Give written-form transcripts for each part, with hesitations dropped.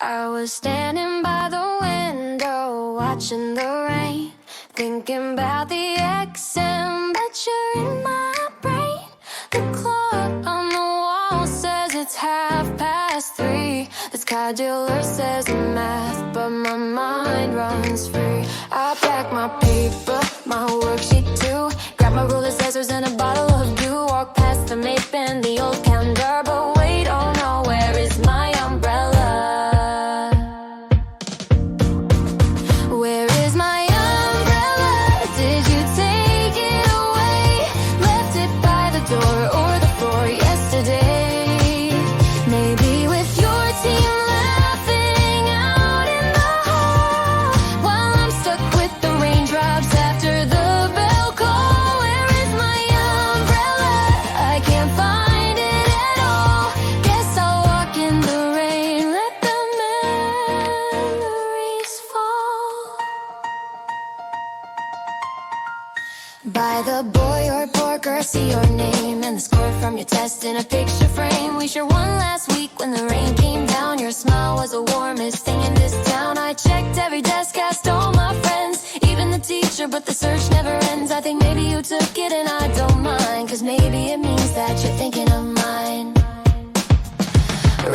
I was standing by the window, watching the rain, thinking about the XM, but you're in my brain. The clock on the wall says it's 3:30. The sky dealer says math, but my mind runs free. I pack my paper, my worksheet too, grab my ruler, scissors, and a bottle of dew. Walk past the MAPE and the old calendar, but wait, oh no, where is my umbrella? Where is my umbrella? Did you take it away? Left it by the door or the floor yesterday? Maybe with your team laughing out in the hall, while I'm stuck with the raindrops after the bell call. Where is my umbrella? I can't find it at all. Guess I'll walk in the rain, let the memories fall. By the boy or pork, or see your name and the score from your test in a picture frame. We sure won last week when the rain came down. Your smile was the warmest thing in this town. I checked every desk, asked all my friends, even the teacher, but the search never ends. I think maybe you took it and I don't mind, 'cause maybe it means that you're thinking of mine.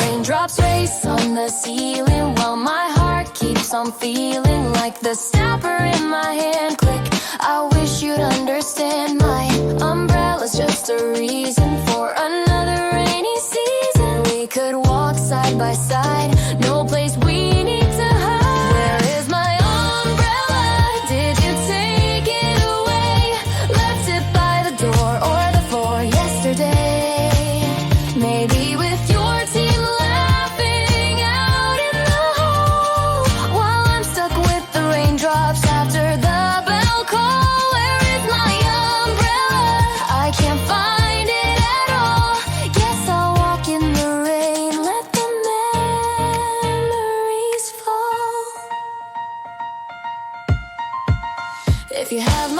Raindrops race on the ceiling while my heart keeps on feeling like the snapper in my hand. Click, I wish you'd understand my umbrella's just a reason for another rainy season. We could walk side by side, no place we need to hide. Where is my umbrella? Did you take it away? Left it by the door or the floor yesterday? Maybe with your team laughing out in the hall, while I'm stuck with the raindrops after the bell call. Where is my umbrella? I can't find it at all. Guess I'll walk in the rain, let the memories fall. If you have